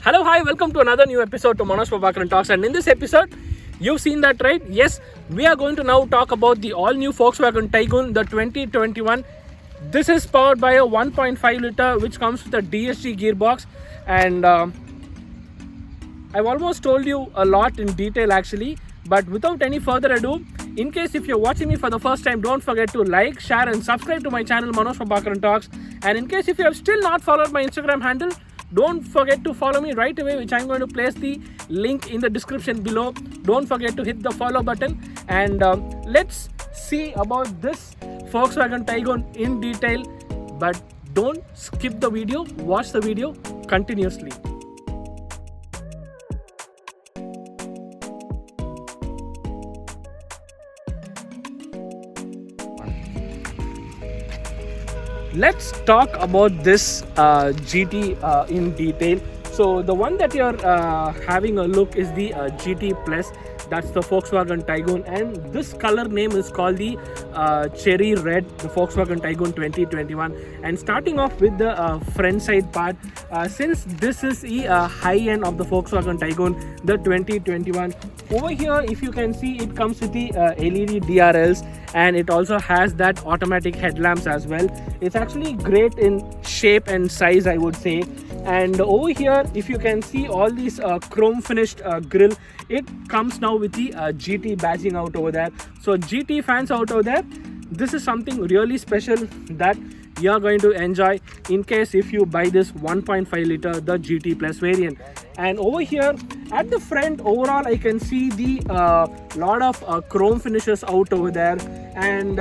Hello, hi, welcome to another new episode to Manojprabakarantalks. And in this episode, you've seen that, right? Yes, we are going to now talk about the all-new Volkswagen Taigun, the 2021. This is powered by a 1.5 liter, which comes with a DSG gearbox. And I've almost told you a lot in detail actually. But without any further ado, in case if you're watching me for the first time, don't forget to like, share and subscribe to my channel Manojprabakarantalks. And in case if you have still not followed my Instagram handle, don't forget to follow me right away, which I'm going to place the link in the description below. Don't forget to hit the follow button. And let's see about this Volkswagen Taigun in detail. But don't skip the video, watch the video continuously. Let's talk about this GT in detail. So the one that you're having a look is the GT Plus. That's the Volkswagen Taigun, and this color name is called the Cherry Red, the Volkswagen Taigun 2021. And starting off with the front side part, since this is the high end of the Volkswagen Taigun, the 2021. Over here, if you can see, it comes with the LED DRLs, and it also has that automatic headlamps as well. It's actually great in shape and size, I would say. And over here, if you can see all these chrome finished grille, it comes now with the GT badging out over there. So GT fans out over there, this is something really special that you're going to enjoy in case if you buy this 1.5 liter the GT Plus variant. And over here at the front, overall I can see the lot of chrome finishes out over there. And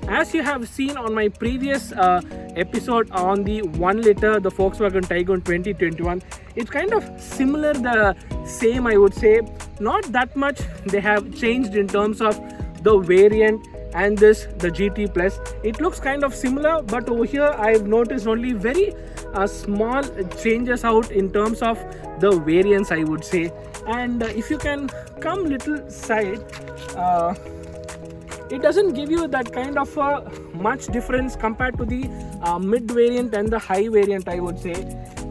as you have seen on my previous episode on the 1 liter, the Volkswagen Taigun 2021, it's kind of similar, the same I would say. Not that much they have changed in terms of the variant and the GT Plus. It looks kind of similar, but over here I've noticed only very small changes out in terms of the variants, I would say. And if you can come little side, it doesn't give you that kind of much difference compared to the mid variant and the high variant, I would say.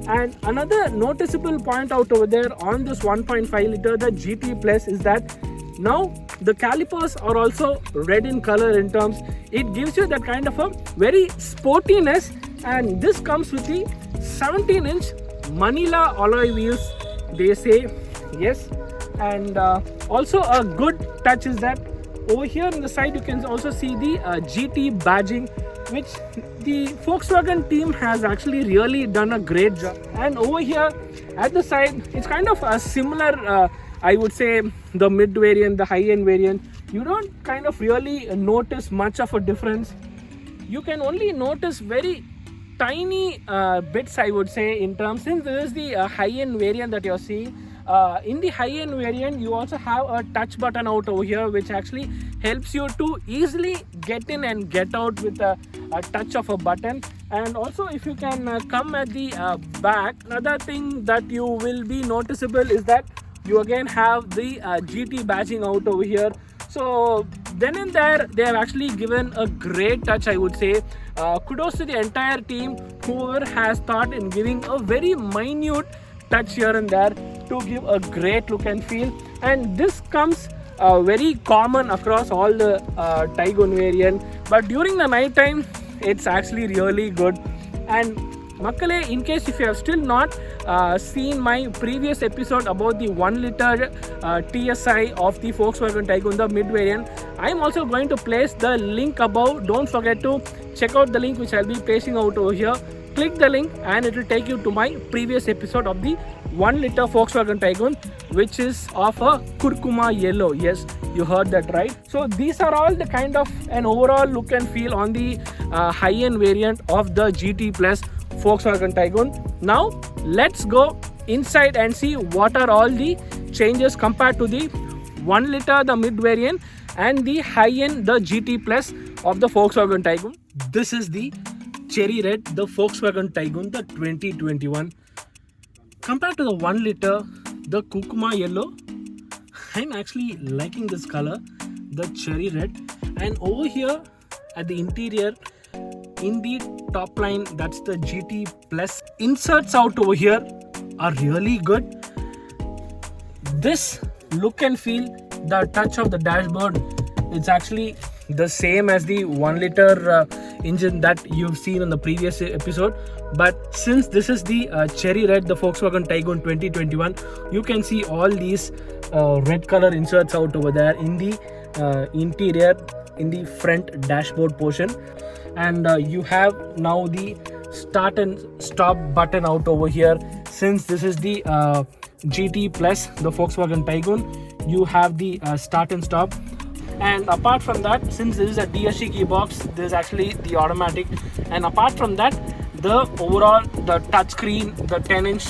And another noticeable point out over there on this 1.5 liter the GT Plus is that now the calipers are also red in color. In terms, it gives you that kind of a very sportiness, and this comes with the 17-inch Manila alloy wheels, they say. Yes. And also a good touch is that over here on the side you can also see the GT badging, which the Volkswagen team has actually really done a great job. And over here at the side, it's kind of a similar, I would say, the mid variant, the high end variant. You don't kind of really notice much of a difference. You can only notice very tiny bits, I would say, in terms, since this is the high end variant that you're seeing. In the high end variant, you also have a touch button out over here, which actually helps you to easily get in and get out with a touch of a button. And also, if you can come at the back, another thing that you will be noticeable is that you again have the GT badging out over here. So then and there, they have actually given a great touch, I would say. Kudos to the entire team, whoever has thought in giving a very minute touch here and there to give a great look and feel. And this comes very common across all the Taigun variant, but during the night time it's actually really good. And Makkale, in case if you have still not seen my previous episode about the 1 liter TSI of the Volkswagen Taigun, the mid variant, I'm also going to place the link above. Don't forget to check out the link which I'll be placing out over here. Click the link and it will take you to my previous episode of the 1 liter Volkswagen Taigun, which is of a kurkuma yellow. Yes, you heard that right. So these are all the kind of an overall look and feel on the high-end variant of the GT Plus Volkswagen Taigun. Now let's go inside and see what are all the changes compared to the 1 liter the mid variant and the high-end the GT Plus of the Volkswagen Taigun. This is the Cherry Red, the Volkswagen Taigun, the 2021. Compared to the 1 liter, the Kurkuma Yellow, I'm actually liking this color, the Cherry Red. And over here at the interior, in the top line, that's the GT Plus. Inserts out over here, are really good. This look and feel, the touch of the dashboard, it's actually the same as the 1 liter engine that you've seen in the previous episode. But since this is the cherry red, the Volkswagen Taigun 2021, you can see all these red color inserts out over there in the interior, in the front dashboard portion. And you have now the start and stop button out over here. Since this is the GT Plus, the Volkswagen Taigun, you have the start and stop. And apart from that, since this is a DSG gearbox, this is actually the automatic. And apart from that, the overall, the touchscreen, the 10-inch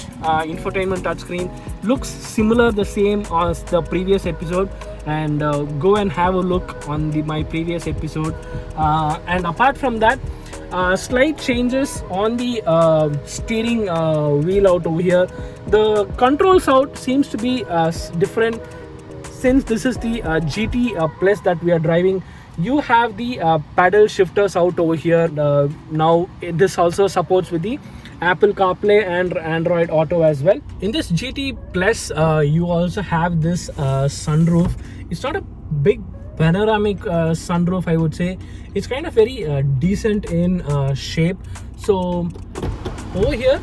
infotainment touchscreen looks similar, the same as the previous episode. And go and have a look on my previous episode. And apart from that, slight changes on the steering wheel out over here. The controls out seems to be different. Since this is the GT Plus that we are driving, you have the paddle shifters out over here. Now this also supports with the Apple CarPlay and Android Auto as well. In this GT Plus, you also have this sunroof. It's not a big panoramic sunroof, I would say. It's kind of very decent in shape. So over here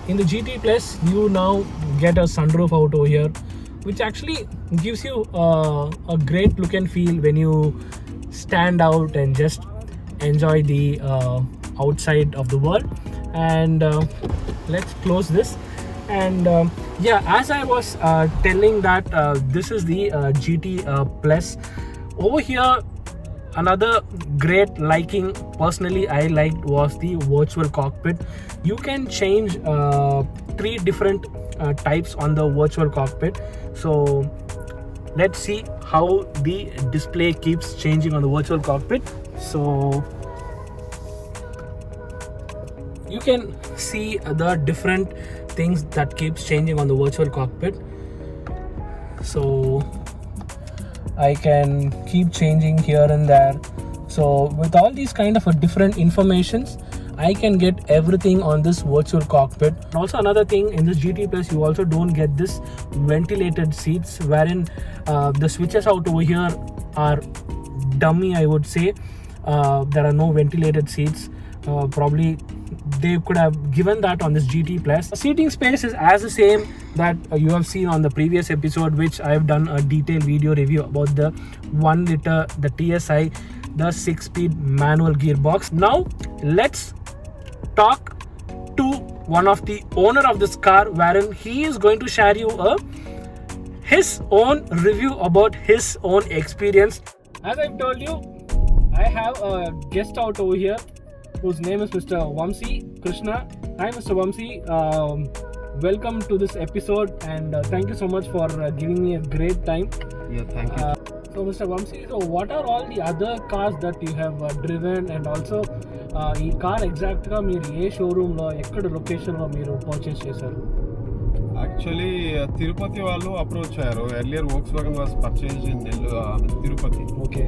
in the GT Plus, you now get a sunroof out over here, which actually gives you a great look and feel when you stand out and just enjoy the outside of the world. And let's close this. And yeah, as I was telling that this is the GT Plus. Over here, another great liking personally I liked was the virtual cockpit. You can change 3 different types on the virtual cockpit. So let's see how the display keeps changing on the virtual cockpit. So you can see the different things that keeps changing on the virtual cockpit. So I can keep changing here and there. So with all these kind of different informations, I can get everything on this virtual cockpit. Also another thing, in this GT Plus, you also don't get this ventilated seats, wherein the switches out over here are dummy, I would say. There are no ventilated seats. Probably they could have given that on this GT Plus. The seating space is as the same that you have seen on the previous episode, which I have done a detailed video review about the 1 liter, the TSI, the 6-speed manual gearbox. Now let's talk to one of the owner of this car, wherein he is going to share you his own review about his own experience. As I've told you, I have a guest out over here whose name is Mr. Vamsi Krishna. Hi Mr. Vamsi, welcome to this episode, and thank you so much for giving me a great time. Yeah, thank you. So Mr. Vamsi, so what are all the other cars that you have driven, and also ఈ car ఎగ్జాక్ట్గా మీరు ఏ షోరూంలో ఎక్కడ లొకేషన్లో మీరు purchase చేశారు? Actually Tirupati వాళ్ళు approach అయ్యారు. Earlier Volkswagen was purchased in Tirupati. Okay.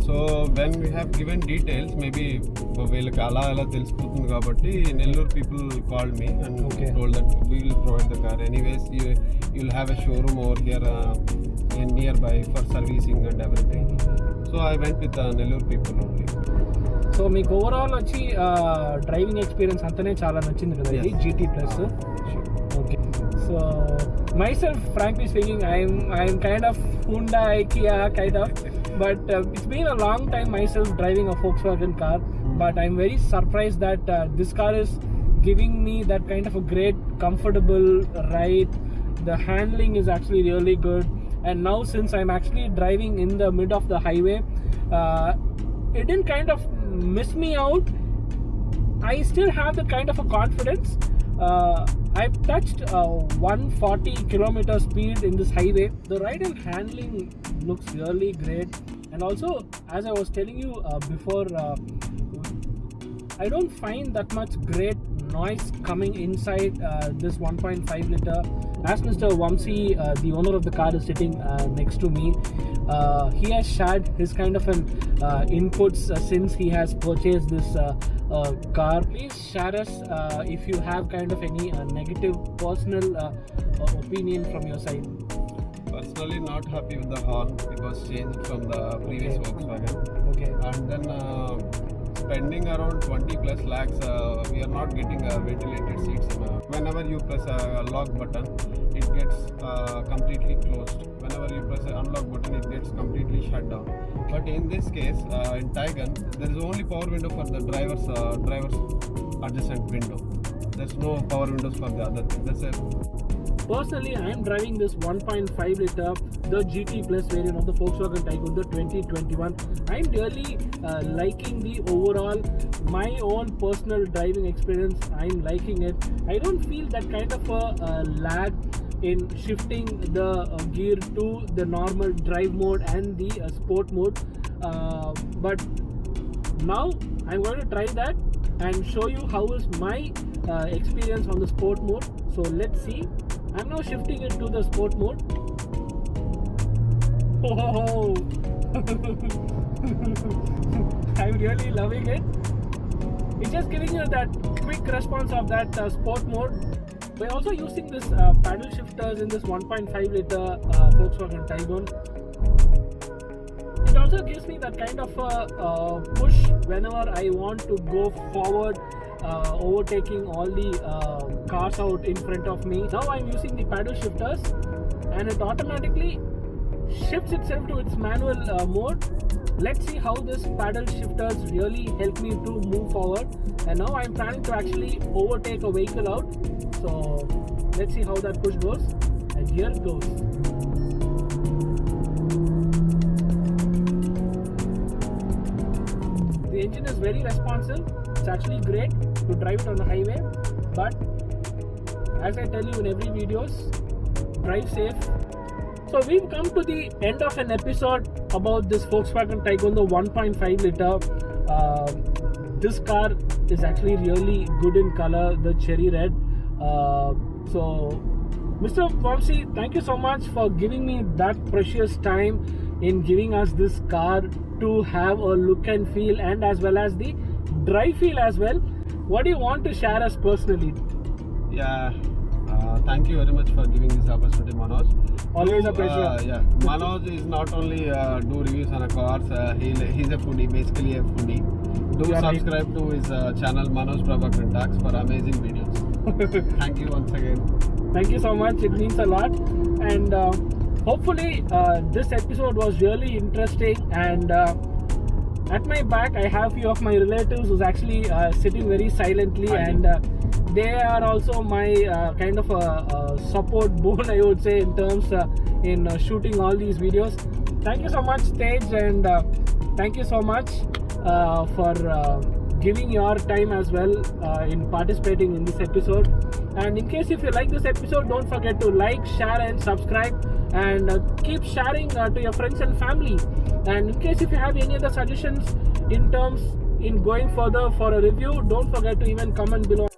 So when we have given details, maybe వీళ్ళకి అలా తెలిసిపోతుంది కాబట్టి Nellore people called me and told that we will provide the car. Anyways you will have a showroom over here near by for servicing and everything. So I went with Nellore people only. So మీకు overall వచ్చి driving experience అంతనే చాలా నచ్చింది కదా ఇది GT Plus? Okay. So myself, frankly speaking, I'm kind of Hyundai, Kia kind of, but it's been a long time myself driving a Volkswagen car, but I'm very surprised that this car is giving me that kind of a great comfortable ride. The handling is actually really good, and now since I'm actually driving in the mid of the highway, it didn't kind of miss me out. I still have the kind of a confidence. I've touched 140 kilometer speed in this highway. The ride and handling looks really great, and also as I was telling you before, I don't find that much great noise coming inside this 1.5 liter. As Mr. Vamsi, the owner of the car, is sitting next to me, he has shared his kind of an inputs since he has purchased this car. Please share us if you have kind of any negative personal opinion from your side. Personally, not happy with the horn. It was changed from the previous Volkswagen. Okay. And then spending around 20 plus lakhs, we are not getting ventilated seats. Whenever you press a lock button, it gets completely closed. Whenever you press an unlock button, it gets completely shut down. But in this case, in Taigun, there is only power window for the driver's adjacent window. There's no power windows for the other thing. That's it. Personally, I am driving this 1.5 liter, the GT Plus variant of the Volkswagen Taigun, the 2021. I am really liking the overall, my own personal driving experience. I am liking it. I don't feel that kind of a lag in shifting the gear to the normal drive mode and the sport mode. But now I'm going to try that and show you how is my experience on the sport mode. So let's see. I'm now shifting it to the sport mode. Oh, I'm really loving it. It's just giving you that quick response of that sport mode. We're also using this paddle shifters in this 1.5 liter Volkswagen Taigun. It also gives me that kind of a push whenever I want to go forward, overtaking all the cars out in front of me. Now I'm using the paddle shifters and it automatically shifts itself to its manual mode. Let's see how this paddle shifters really help me to move forward. And now I'm planning to actually overtake a vehicle out. So let's see how that push goes. And here it goes. The engine is very responsive. It's actually great to drive it on the highway. But as I tell you in every videos, drive safe. So we've come to the end of an episode about this Volkswagen Taigun, the 1.5 liter. This car is actually really good in color, the cherry red. So Mr. Vamsi, thank you so much for giving me that precious time in giving us this car to have a look and feel, and as well as the drive feel as well. What do you want to share us personally? Yeah, thank you very much for giving this opportunity, Manoj. Always a pleasure. Yeah, Manoj is not only do reviews on cars, he's a foodie, basically a foodie. Do subscribe to his channel Manojprabakarantalks for amazing videos. Thank you once again. Thank you so much. It means a lot. And hopefully this episode was really interesting. And at my back, I have few of my relatives who's actually sitting very silently, and they are also my kind of a support bone, I would say, in terms in shooting all these videos. Thank you so much, Tej, and thank you so much for giving your time as well in participating in this episode. And in case if you like this episode, don't forget to like, share and subscribe, and keep sharing to your friends and family. And in case if you have any other suggestions in terms in going further for a review, don't forget to even comment below.